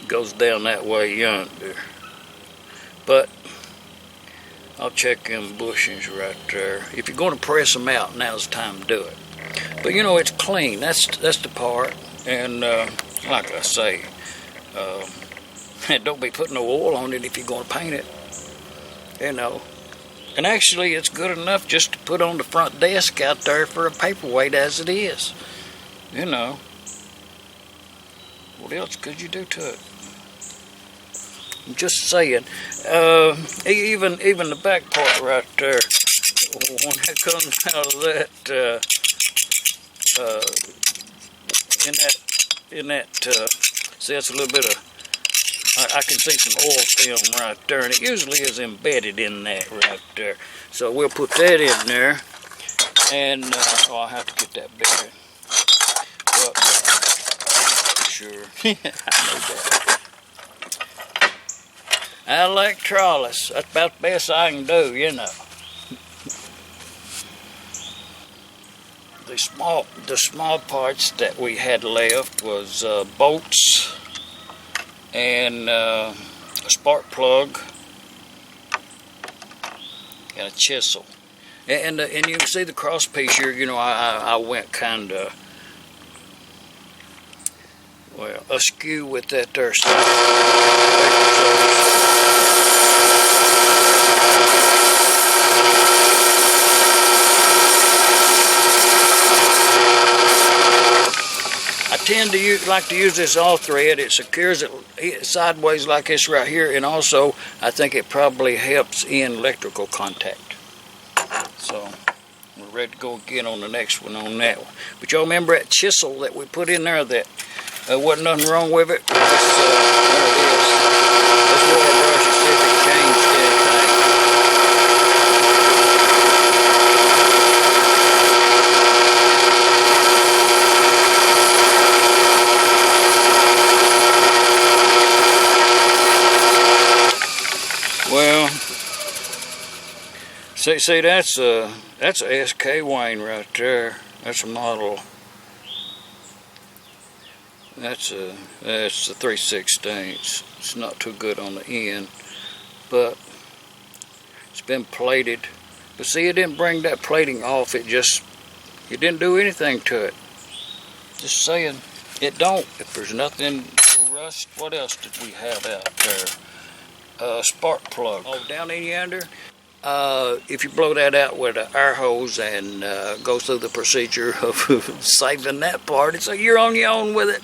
Goes down that way yonder. But I'll check them bushings right there. If you're going to press them out, now's the time to do it. But you know, it's clean. That's the part. And like I say, don't be putting no oil on it if you're going to paint it. You know. And actually, it's good enough just to put on the front desk out there for a paperweight as it is. You know. What else could you do to it? I'm just saying. Even the back part right there, when it comes out of that in that see, that's a little bit of, I can see some oil film right there, and it usually is embedded in that right there. So we'll put that in there, and oh, I'll have to get that bigger. But sure, I know that. Electrolysis, that's about the best I can do, you know. The small parts that we had left was bolts and a spark plug and a chisel, and you can see the cross piece here. You know, I went kind of, well, askew with that there stuff. I tend to like to use this all thread. It secures it sideways like this right here, and also I think it probably helps in electrical contact. So we're ready to go again on the next one on that one. But y'all remember that chisel that we put in there that wasn't nothing wrong with it? There it is. Let's roll our brush and see if it changed anything. Well, see, that's a SK Wayne right there. That's a model. That's the 3/16. It's not too good on the end, but it's been plated. But see, it didn't bring that plating off. It didn't do anything to it. Just saying, it don't. If there's nothing to rust, what else did we have out there? Spark plug. Oh, down in yonder. If you blow that out with an air hose and go through the procedure of saving that part, so you're on your own with it.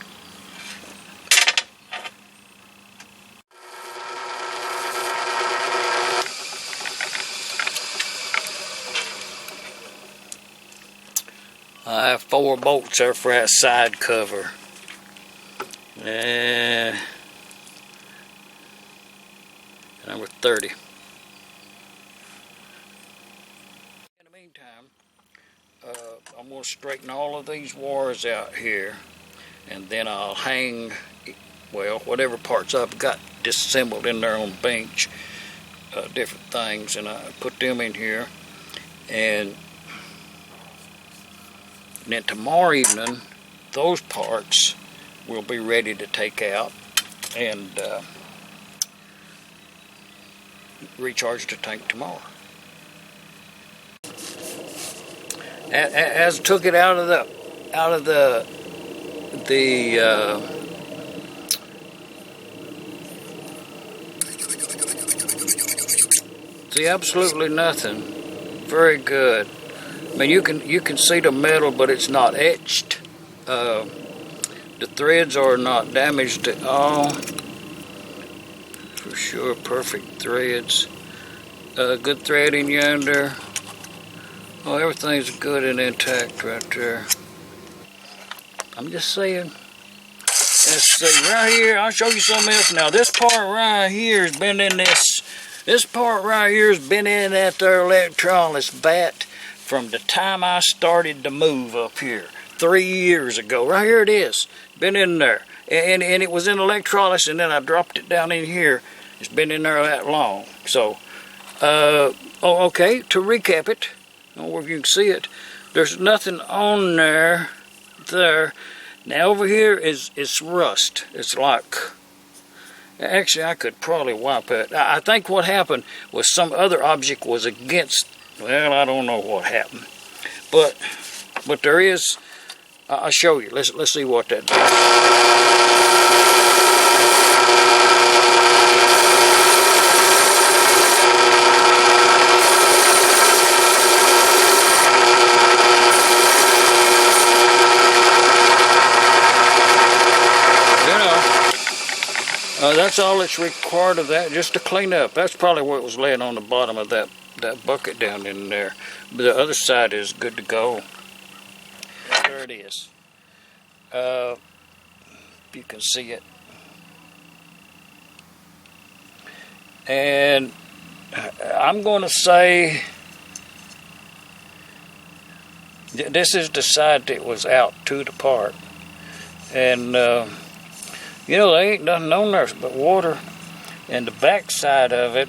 I have 4 bolts there for that side cover. Number 30. In the meantime, I'm going to straighten all of these wires out here, and then I'll hang, well, whatever parts I've got disassembled in there on the bench, different things, and I put them in here, and then tomorrow evening those parts will be ready to take out and recharge the tank tomorrow. As took it out of the see, absolutely nothing. Very good. I mean, you can see the metal, but it's not etched. The threads are not damaged at all. For sure, perfect threads. Good threading yonder. Oh, everything's good and intact right there. I'm just saying. Let's see, right here, I'll show you something else now. This part right here has been in this part right here has been in that there electrolysis vat from the time I started to move up here 3 years ago. Right here it is. Been in there. And it was in electrolysis, and then I dropped it down in here. It's been in there that long. So, okay, to recap it, I don't know if you can see it, there's nothing on there. Now over here is rust. It's like, actually I could probably wipe it. I think what happened was some other object was against, well, I don't know what happened. But there is, I'll show you. Let's see what that does. That's all that's required of that, just to clean up. That's probably what was laying on the bottom of that bucket down in there. But the other side is good to go. There there it is. If you can see it. And I'm going to say this is the side that was out to the part. And, you know, there ain't nothing on there but water. And the back side of it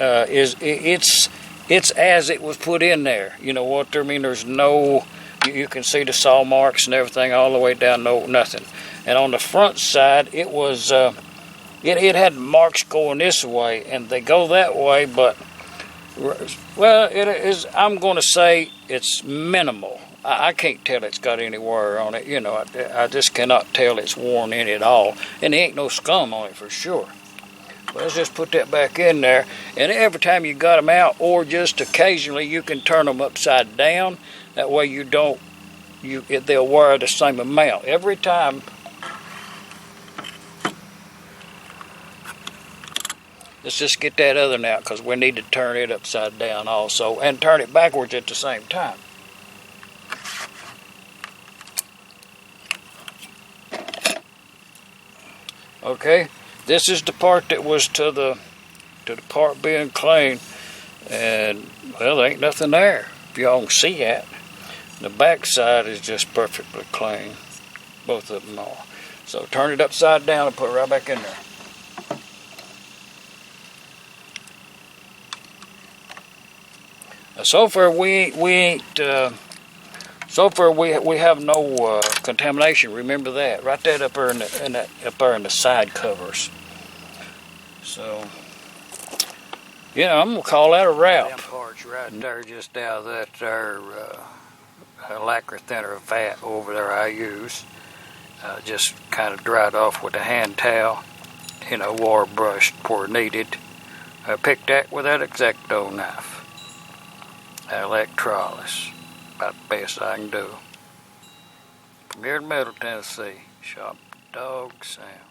it's as it was put in there. You know what I mean? There's no, you can see the saw marks and everything all the way down, no nothing. And on the front side, it was, it had marks going this way, and they go that way, but, well, it is, I'm going to say it's minimal. I can't tell it's got any wear on it. You know, I just cannot tell it's worn in at all. And there ain't no scum on it for sure. But let's just put that back in there. And every time you got them out, or just occasionally, you can turn them upside down. That way you don't, they'll wear the same amount. Every time. Let's just get that other one out, because we need to turn it upside down also. And turn it backwards at the same time. Okay, this is the part that was to the part being clean, and well, there ain't nothing there. If y'all can see that, the back side is just perfectly clean. Both of them are. So turn it upside down and put it right back in there. Now, so far we have no contamination. Remember that. Write that up there in the side covers. So, yeah, I'm gonna call that a wrap. Them parts right there, just out of that there lacquer thinner vat over there I use. Just kind of dried off with a hand towel. You know, water brushed where needed. I picked that with that X-Acto knife. Electrolysis. About the best I can do. From here in Middle Tennessee, Shop Dog Sam.